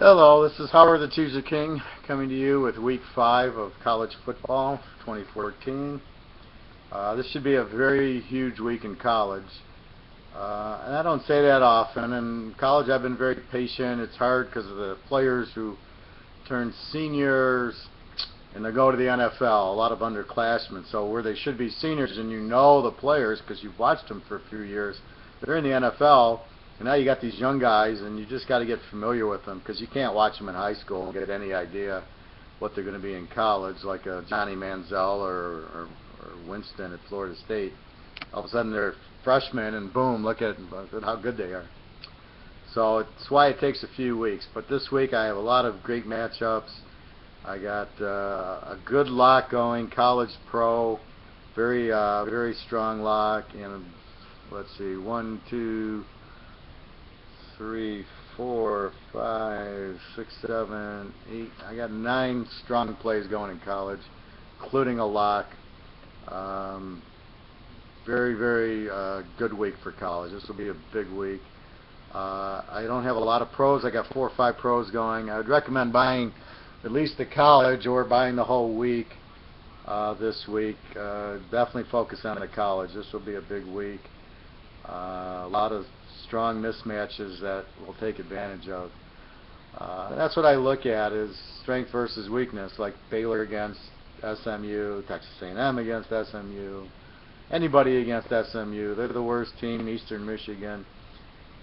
Hello, this is Howard the Teaserking coming to you with week 5 of college football 2014. This should be a very huge week in college. And I don't say that often. In college I've been very patient. It's hard because of the players who turn seniors and they go to the NFL, a lot of underclassmen. So where they should be seniors and you know the players because you've watched them for a few years, they're in the NFL. And now you got these young guys, and you just got to get familiar with them because you can't watch them in high school and get any idea what they're going to be in college, like a Johnny Manziel or Winston at Florida State. All of a sudden they're freshmen, and boom, look at how good they are. So it's why it takes a few weeks. But this week I have a lot of great matchups. I got a good lock going, college pro, very strong lock, and let's see, 1, 2, 3, 4, 5, 6, 7, 8. I got 9 strong plays going in college, including a lock. Very good week for college. This will be a big week. I don't have a lot of pros. I got 4 or 5 pros going. I would recommend buying at least the college or buying the whole week this week. Definitely focus on the college. This will be a big week. A lot of strong mismatches that we'll take advantage of. That's what I look at, is strength versus weakness, like Baylor against SMU, Texas A&M against SMU, anybody against SMU. They're the worst team, Eastern Michigan,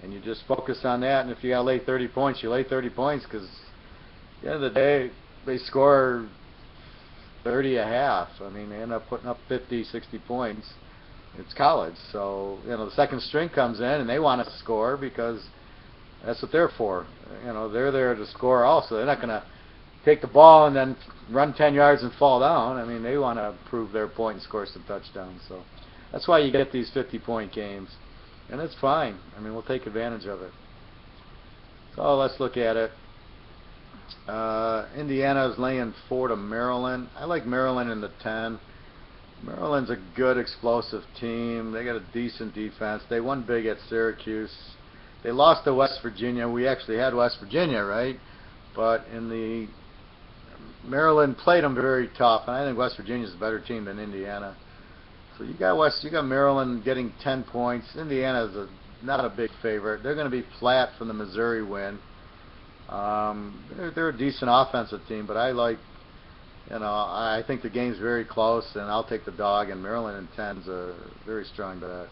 and you just focus on that. And if you got to lay 30 points, you lay 30 points, because at the end of the day, they score 30 a half. I mean, they end up putting up 50, 60 points. It's college, so the second string comes in and they want to score because that's what they're for. They're there to score also. They're not going to take the ball and then run 10 yards and fall down. I mean, they want to prove their point and score some touchdowns. So that's why you get these 50-point games, and it's fine. I mean, we'll take advantage of it. So let's look at it. Indiana is laying 4 to Maryland. I like Maryland in the 10. Maryland's a good explosive team. They got a decent defense. They won big at Syracuse. They lost to West Virginia. We actually had West Virginia, right? But Maryland played them very tough, and I think West Virginia's a better team than Indiana. So you got Maryland getting 10 points. Indiana's not a big favorite. They're going to be flat from the Missouri win. They're a decent offensive team, but I think the game's very close, and I'll take the dog, and Maryland in 10's a very strong bet.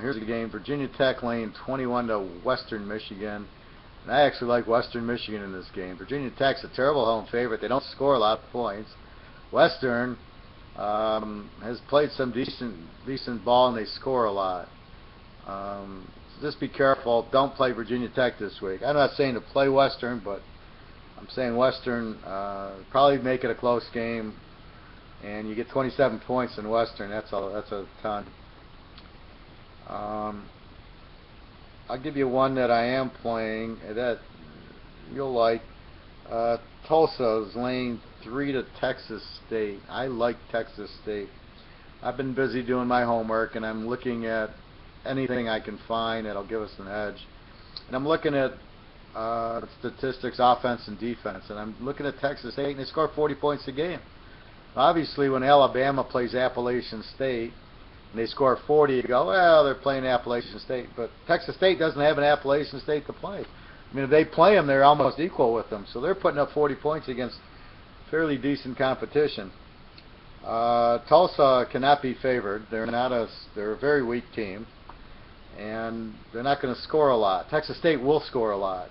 Here's a game, Virginia Tech laying 21 to Western Michigan. And I actually like Western Michigan in this game. Virginia Tech's a terrible home favorite. They don't score a lot of points. Western has played some decent ball, and they score a lot. So just be careful. Don't play Virginia Tech this week. I'm not saying to play Western, but I'm saying Western probably make it a close game, and you get 27 points in Western. That's a ton. I'll give you one that I am playing that you'll like. Tulsa is laying 3 to Texas State. I like Texas State. I've been busy doing my homework, and I'm looking at anything I can find that'll give us an edge. And I'm looking at statistics, offense and defense, and I'm looking at Texas State, and they score 40 points a game. Obviously, when Alabama plays Appalachian State and they score 40, you go, well, they're playing Appalachian State, but Texas State doesn't have an Appalachian State to play. I mean, if they play them, they're almost equal with them, so they're putting up 40 points against fairly decent competition. Tulsa cannot be favored. They're a very weak team, and they're not going to score a lot. Texas State will score a lot.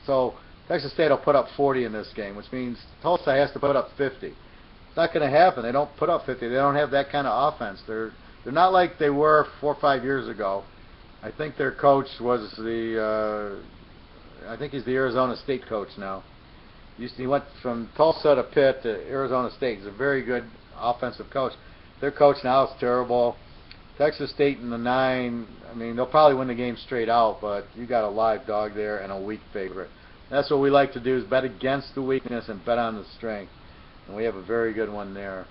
So Texas State will put up 40 in this game, which means Tulsa has to put up 50. It's not going to happen. They don't put up 50. They don't have that kind of offense. They're not like they were 4 or 5 years ago. I think their coach was I think he's the Arizona State coach now. He went from Tulsa to Pitt to Arizona State. He's a very good offensive coach. Their coach now is terrible. Texas State in the 9, I mean, they'll probably win the game straight out, but you got a live dog there and a weak favorite. That's what we like to do, is bet against the weakness and bet on the strength. And we have a very good one there.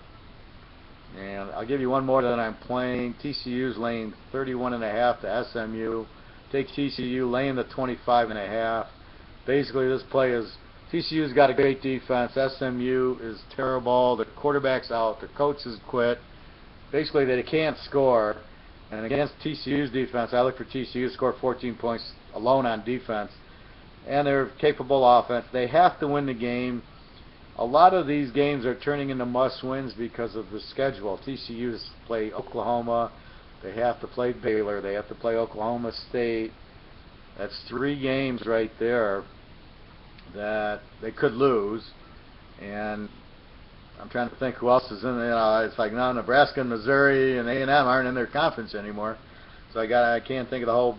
And I'll give you one more that I'm playing. TCU's laying 31.5 to SMU. Take TCU laying the 25.5. Basically, this play is TCU's got a great defense. SMU is terrible. The quarterback's out. The coach has quit. Basically, they can't score. And against TCU's defense, I look for TCU to score 14 points alone on defense. And they're capable offense. They have to win the game. A lot of these games are turning into must-wins because of the schedule. TCU's play Oklahoma. They have to play Baylor. They have to play Oklahoma State. That's 3 games right there that they could lose. And I'm trying to think who else is in there. It's like, no, Nebraska and Missouri and A&M aren't in their conference anymore. So I can't think of the whole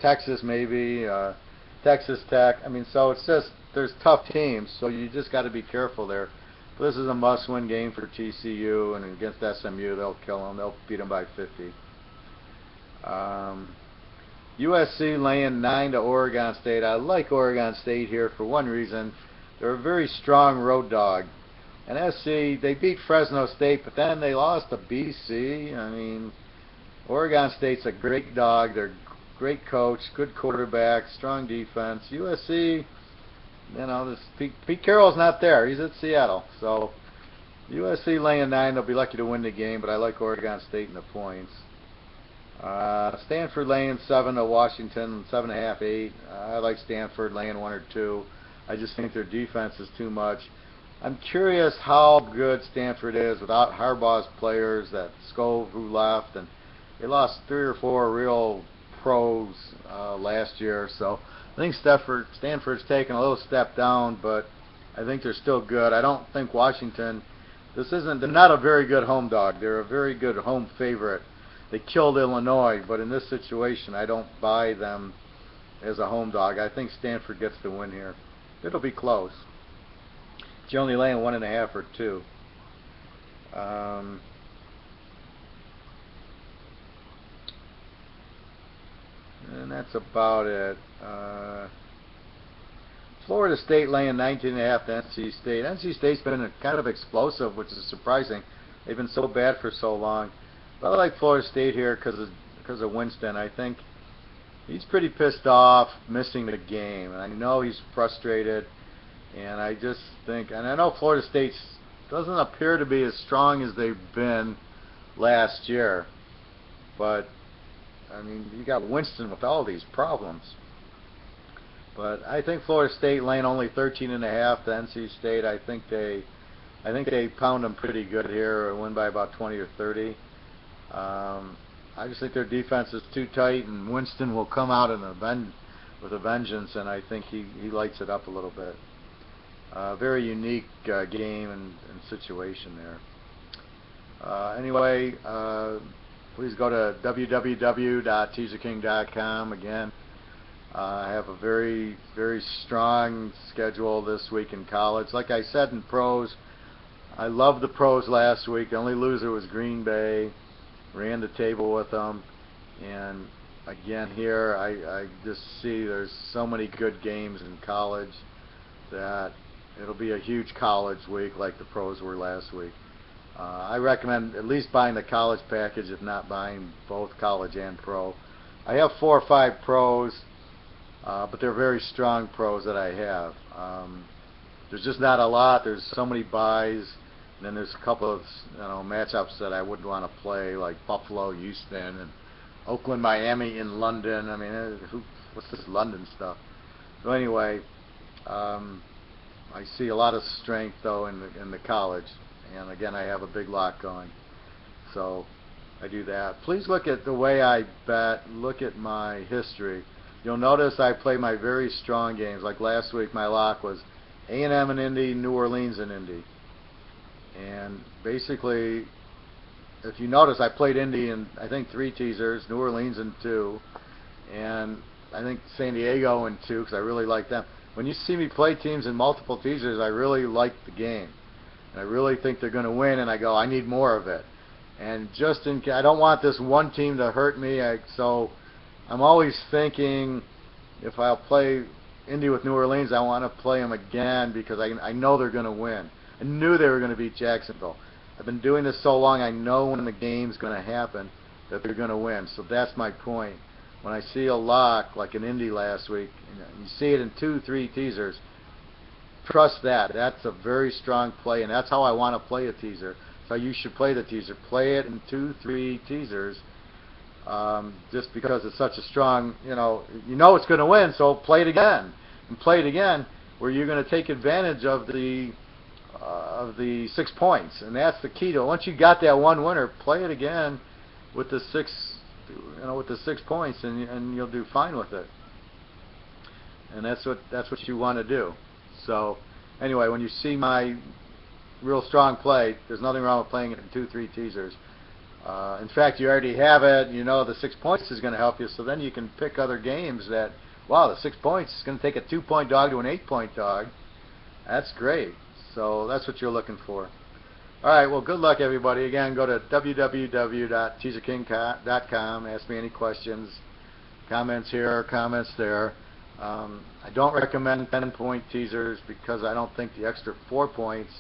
Texas maybe, Texas Tech. I mean, so it's just, there's tough teams, so you just got to be careful there. But this is a must-win game for TCU, and against SMU, they'll kill them. They'll beat them by 50. USC laying 9 to Oregon State. I like Oregon State here for one reason. They're a very strong road dog. And SC, they beat Fresno State, but then they lost to BC. I mean, Oregon State's a great dog. They're a great coach, good quarterback, strong defense. USC, you know, this Pete Carroll's not there. He's at Seattle. So USC laying 9. They'll be lucky to win the game, but I like Oregon State in the points. Stanford laying 7 to Washington, 7.5, 8. I like Stanford laying 1 or 2. I just think their defense is too much. I'm curious how good Stanford is without Harbaugh's players, that Scove who left, and they lost 3 or 4 real pros last year. So I think Stanford's taken a little step down, but I think they're still good. I don't think Washington, they're not a very good home dog. They're a very good home favorite. They killed Illinois, but in this situation, I don't buy them as a home dog. I think Stanford gets the win here. It'll be close. You're only laying 1.5 or 2. And that's about it. Florida State laying 19.5 to NC State. NC State's been kind of explosive, which is surprising. They've been so bad for so long. But I like Florida State here because of Winston. I think he's pretty pissed off missing the game, and I know he's frustrated. And I just think, and I know Florida State doesn't appear to be as strong as they've been last year, but I mean, you got Winston with all these problems. But I think Florida State laying only 13.5 to NC State. I think they pound them pretty good here and win by about 20 or 30. I just think their defense is too tight, and Winston will come out with a vengeance, and I think he lights it up a little bit. Very unique game and situation there. Anyway, please go to www.teaserking.com. Again, I have a very, very strong schedule this week in college. Like I said in pros, I loved the pros last week. The only loser was Green Bay. Ran the table with them. And again here, I just see there's so many good games in college that it'll be a huge college week like the pros were last week. I recommend at least buying the college package, if not buying both college and pro. I have 4 or 5 pros, but they're very strong pros that I have. There's just not a lot. There's so many buys, and then there's a couple of matchups that I wouldn't want to play, like Buffalo, Houston, and Oakland, Miami, in London. I mean, what's this London stuff? So anyway, I see a lot of strength though in the college, and again I have a big lot going, so I do that. Please look at the way I bet. Look at my history. You'll notice I play my very strong games. Like last week, my lock was A&M and Indy, New Orleans and Indy, and basically, if you notice, I played Indy in I think 3 teasers, New Orleans in 2, and I think San Diego in 2 because I really like them. When you see me play teams in multiple teasers, I really like the game. And I really think they're going to win, and I go, I need more of it. And just in case, I don't want this one team to hurt me, so I'm always thinking if I'll play Indy with New Orleans, I want to play them again because I know they're going to win. I knew they were going to beat Jacksonville. I've been doing this so long, I know when the game's going to happen that they're going to win. So that's my point. when I see a lock like an Indy last week, you see it in 2-3 teasers, trust that. That's a very strong play, and that's how I want to play a teaser. So you should play the teaser. Play it in 2-3 teasers, just because it's such a strong, you know it's going to win, so play it again. And play it again where you're going to take advantage of the 6 points. And that's the key to it. Once you got that one winner, play it again with the 6 points, and you'll do fine with it. And that's what you want to do. So anyway, when you see my real strong play, there's nothing wrong with playing it in 2-3 teasers. In fact, you already have it. You know the 6 points is going to help you, so then you can pick other games that, wow, the 6 points is going to take a 2-point dog to an 8-point dog. That's great. So that's what you're looking for. All right, well, good luck, everybody. Again, go to www.teaserking.com. Ask me any questions, comments here, comments there. I don't recommend 10-point teasers because I don't think the extra 4 points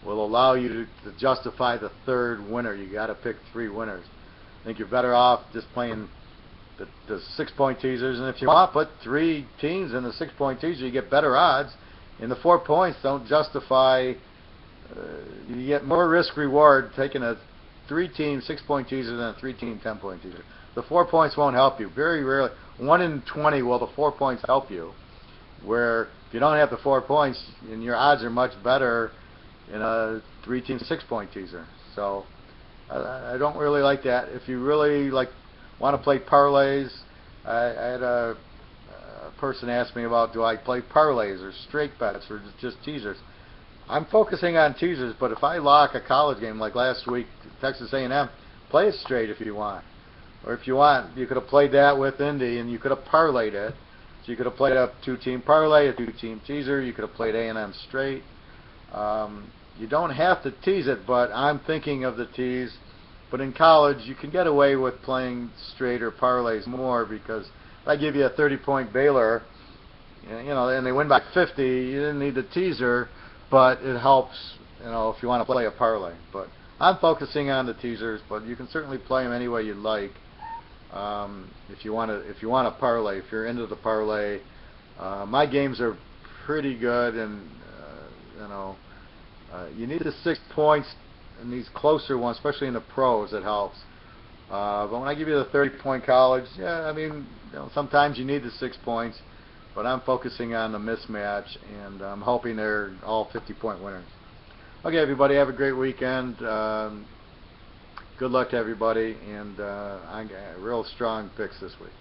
will allow you to justify the third winner. You got to pick 3 winners. I think you're better off just playing the 6-point teasers, and if you want, put 3 teams in the 6-point teaser. You get better odds. And the 4 points don't justify. You get more risk reward taking a 3-team 6-point teaser than a 3-team 10-point teaser. The 4 points won't help you. Very rarely, 1 in 20 will the 4 points help you. Where if you don't have the 4 points, and your odds are much better in a 3-team 6-point teaser. So I don't really like that. If you really want to play parlays, I had a person ask me about, do I play parlays or straight bets or just teasers? I'm focusing on teasers, but if I lock a college game like last week, Texas A&M, play it straight if you want. Or if you want, you could have played that with Indy and you could have parlayed it. So you could have played a 2-team parlay, a 2-team teaser. You could have played A&M straight. You don't have to tease it, but I'm thinking of the tease. But in college, you can get away with playing straight or parlays more, because if I give you a 30-point Baylor, and they win by 50, you didn't need the teaser, but it helps, if you want to play a parlay. But I'm focusing on the teasers, but you can certainly play them any way you'd like. If you want to parlay, if you're into the parlay, my games are pretty good, and you need the 6 points in these closer ones, especially in the pros. It helps. But when I give you the 30-point college, sometimes you need the 6 points, but I'm focusing on the mismatch, and I'm hoping they're all 50-point winners. Okay, everybody, have a great weekend. Good luck to everybody, and I got real strong picks this week.